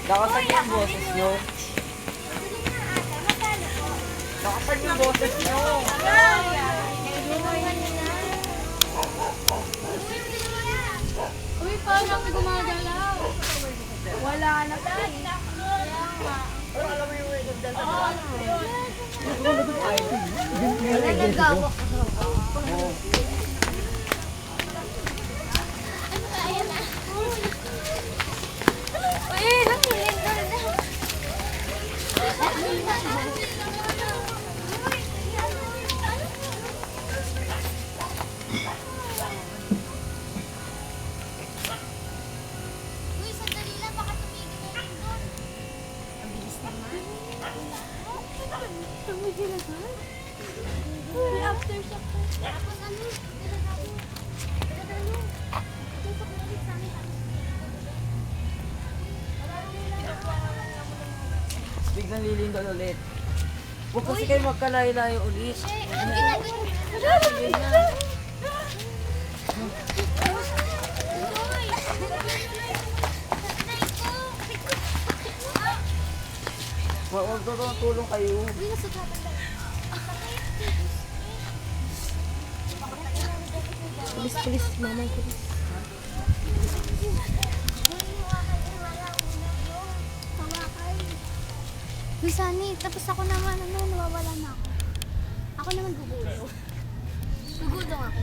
Lakasan niyo yung boses niyo. Lakasan niyo yung boses niyo. Uy, parang gumagalaw. Wala na tayo. Alam mo yung ganda sa Wala nagawak. Uy, nakilig na na. Uy, sandali lang, baka tumigil na rin doon. Ang bilis naman. Tumigil na doon? Uy, aftershock ko. Tapos ano? Dadalo. Tutok na ulit sa amin. Biglang lilindol ulit. Huwag kasi kayo magkalayo-layo ulit. Ang ginagawa. Huwag tulong kayo. Uy, nasugatan lang. Pulis, mama, pulis. Uy, Sunny, tapos ako naman, nawawala na ako. Ako naman gugulong. Gugulong ako.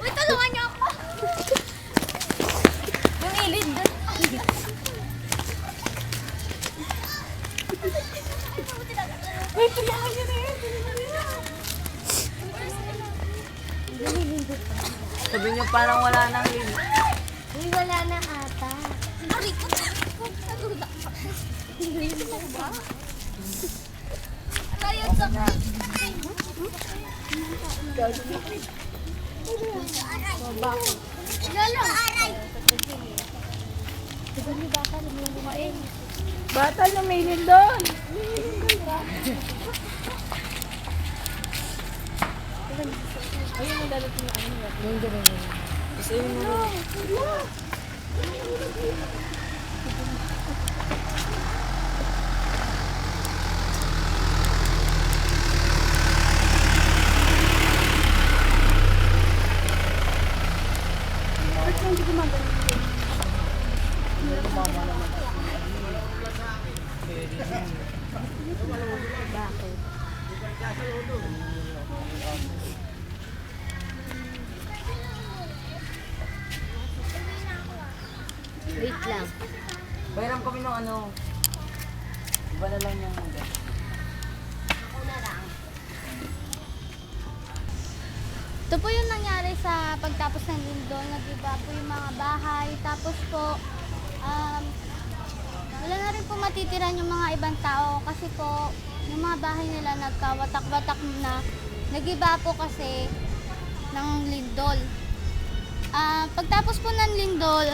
Uy, tulungan niyo ako! Yung ilid doon. Uy, tulungan niyo na yun. Sabi niyo parang wala nang lindo. Uy, wala na ata. Aray ko, nagulat pa. Hindi mo ba? Aray, ang sakit. Lalo. Aray. Sabi baka lumulumain. Bata lumilin doon. Ayun ang dalating na ano. Yung gano'n. Isa yun mo. Wait lang. Bayram kami ng ano. Iba na lang yung Ako na lang. Ito po yung nangyari sa pagtapos ng lindol. Nag-iba po yung mga bahay. Tapos po, wala na rin po matitiran yung mga ibang tao. Kasi po, yung mga bahay nila nagkawatak-watak na. Nag-iba po kasi ng lindol. Pagtapos po ng lindol,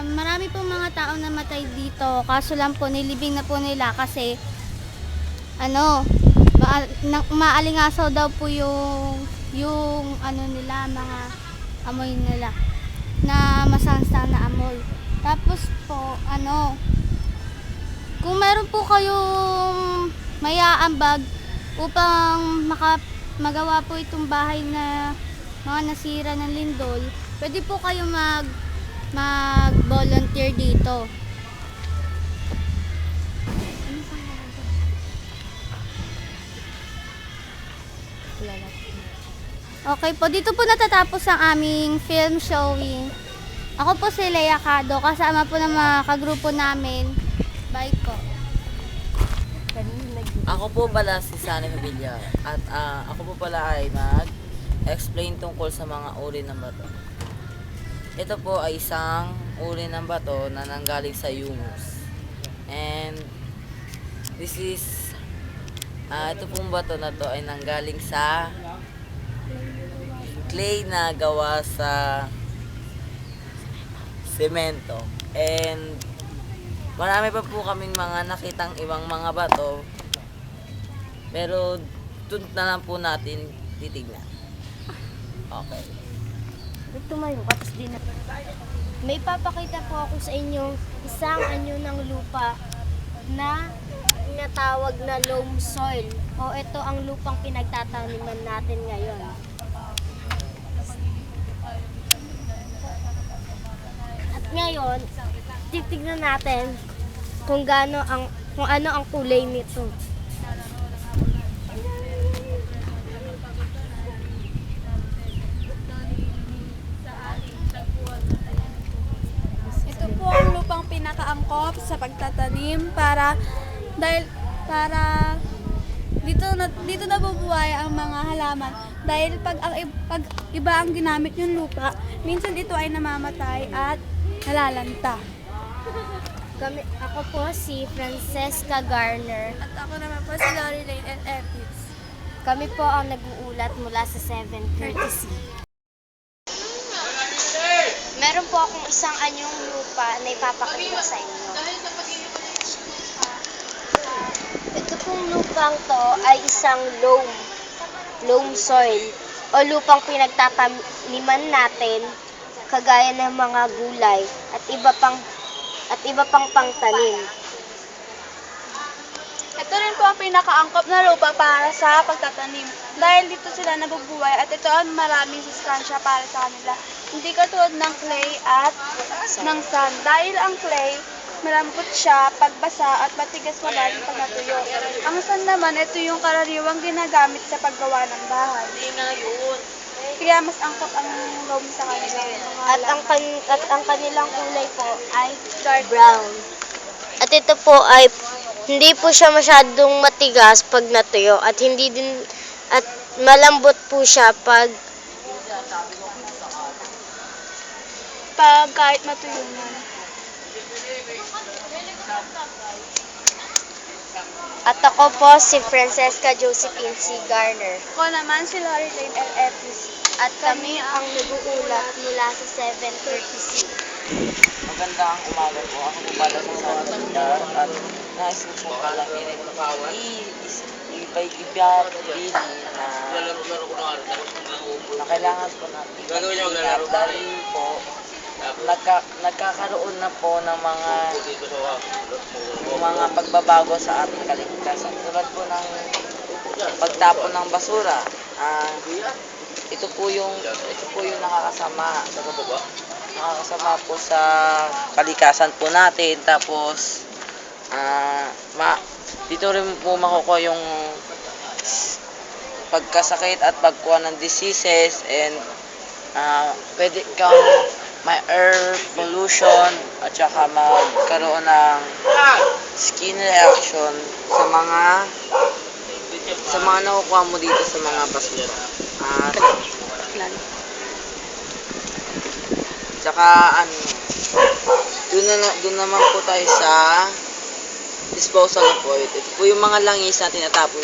marami po mga tao na matay dito. Kaso lang po, nilibing na po nila kasi maalingasaw daw po yung ano nila, mga amoy nila na masansang na amoy. Tapos po, kung meron po kayong mayaambag upang magawa po itong bahay na mga nasira ng lindol, pwede po kayo mag-volunteer dito. Okay po, dito po natatapos ang aming film showing. Ako po si Lea Cado, kasama po ng mga kagrupo namin. Bye po. Ako po pala si Sunny Villar at ako po pala ay mag-explain tungkol sa mga uri ng bato. Ito po ay isang uri ng bato na nanggaling sa humus. And this is, ito pong bato na to ay nanggaling sa clay na gawa sa semento. And marami pa po kaming mga nakitang ibang mga bato. Pero doon na lang po natin titignan. Okay. Tumayo ka, tapos din na. May papakita po ako sa inyo isang anyo ng lupa na tinatawag na loam soil. O ito ang lupang pinagtataniman natin ngayon. At ngayon, titignan natin kung ano ang kulay nito. Ito po ang lupang pinakaangkop sa pagtatanim para dito nabubuhay ang mga halaman dahil pag iba ang ginamit yung lupa, minsan ito ay namamatay at nalalanta. Ako po si Francesca Garner. At ako naman po si Lori Lane and Epis. Kami po ang nag-uulat mula sa 730C. Meron po akong isang anyong lupa na ipapakita sa inyo. Ito pong lupang to ay isang loam soil o lupang pinagtataniman natin kagaya ng mga gulay at iba pang pangtanim. Ito rin po ang pinakaangkop na lupa para sa pagtatanim. Dahil dito sila nabubuhay at ito ang maraming sustansya para sa kanila. Hindi katulad ng clay at ng sand. Dahil ang clay, malambot siya pagbasa at matigas naman pag natuyo. Ang sand naman, ito yung karaniwang ginagamit sa paggawa ng bahay. Hindi nga yun. Kaya mas angkop ang loam sa kanila. At ang kanilang kulay po ay dark brown. At ito po ay hindi po siya masyadong matigas pag natuyo at malambot po siya pag Kahit matuyo na. At ako po si Francesca Josephine C. Garner. Ako naman si Lori Lane L. Epis. At kami ang nag-uulat mula sa 730C. Magandang umaga po. Ako po pala sa Santander at nais ko po pala ibabili na kailangan po natin mag-ingat dahil po nagkakaroon na po ng mga pagbabago sa ating kaligtasan. Tulad po ng pagtapon ng basura. Ito po yung nakakasama po sa kalikasan po natin. Tapos dito rin po makukuha yung pagkasakit at pagkuha ng diseases, and pwede kang may air pollution at saka magkaroon ng skin reaction sa mga nakukuha mo dito sa mga basura. Tsaka doon naman po tayo sa disposal of void. Ito po yung mga langis na tinatapon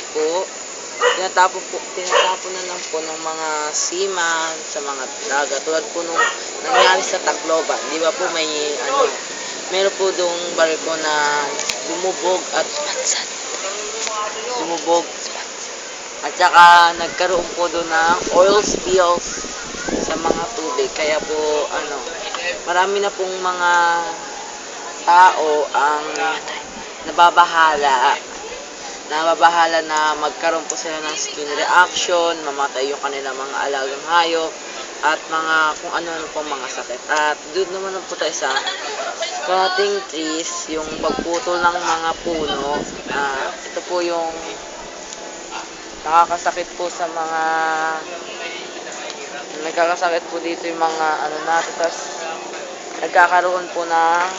na lang po ng mga seaman sa mga dagat. Tulad po nung nangyari sa Tacloban. Di ba po meron po doong barko na lumubog at saka nagkaroon po doon ng oil spills sa mga tubig. Kaya po marami na pong mga tao ang nababahala na magkaroon po sila ng skin reaction, mamatay yung kanilang mga alagang hayop at mga kung ano-ano pong mga sakit. At doon naman po tayo sa cutting trees, yung pagputol ng mga puno. Ito po yung nakakasakit po sa mga nagkakasakit po dito yung mga natin. Tapos nagkakaroon po ng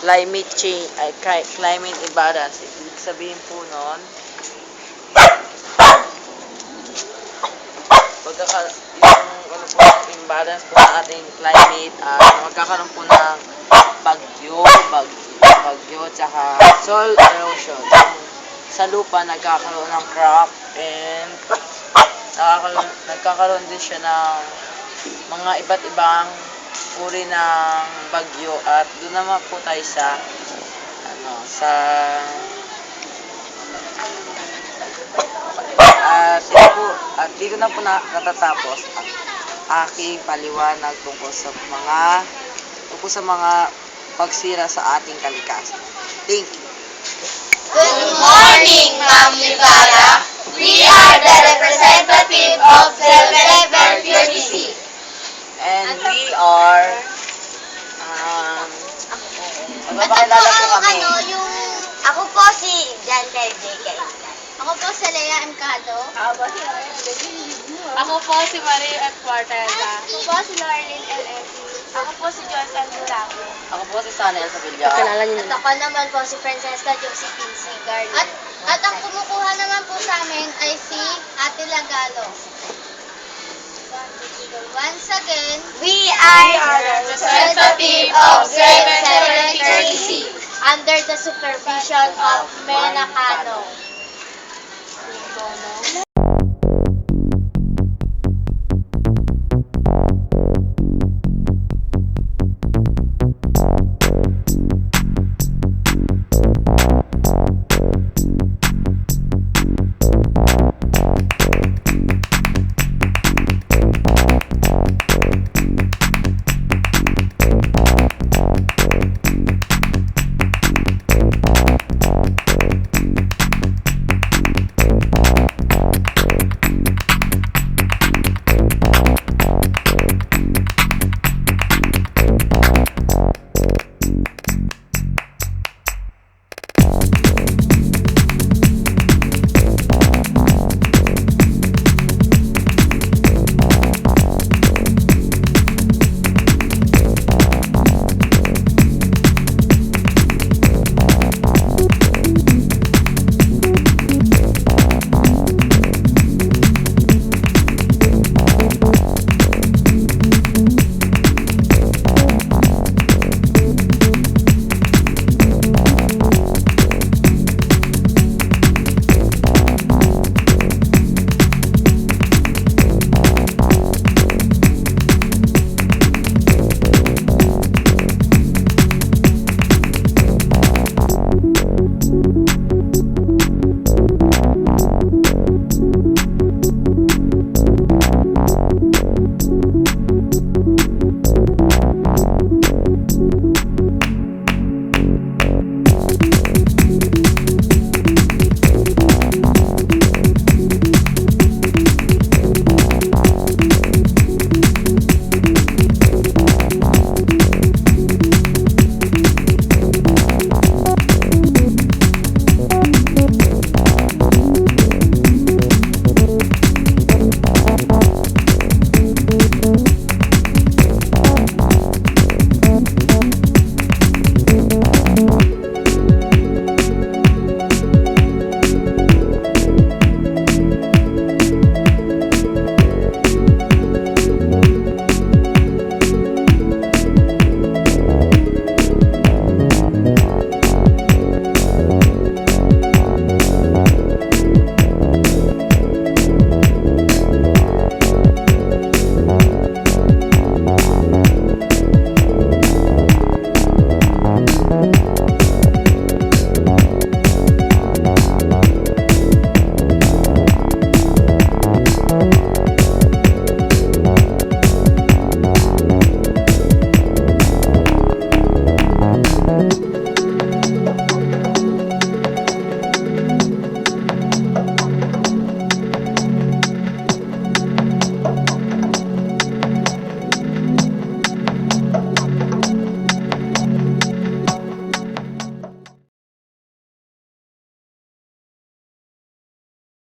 climate change, climate imbalance. Ibig sabihin po nun, yung imbalance po ng ating climate, magkakaroon po ng bagyo, tsaka soil erosion. Sa lupa, nagkakaroon ng crop, and nagkakaroon din siya ng mga iba't ibang uri ng bagyo. At doon naman po tayo sa ito po At dito na po natatapos ang aking paliwanag tungkol sa mga pagsira sa ating kalikasan. Thank you. Good morning, Ma'am Livara. We are the representative of Silver PRTC. And we are magpapakilala po kami. Ako po si Jantel J.K. Ako po si Lea M. Cado. Ako po si Marie F. Cuarteza. Ako po si Laurelyn L.M. Ako po si Joyce L. Dulaco. Ako po si Sana El Sabilla. At ako naman po si Francesca Josephine C. Garland. At ang kumukuha naman po sa amin ay si Ate Lagalo. Once again, We are the representative of Silver PRTC under the supervision of Mena Cano.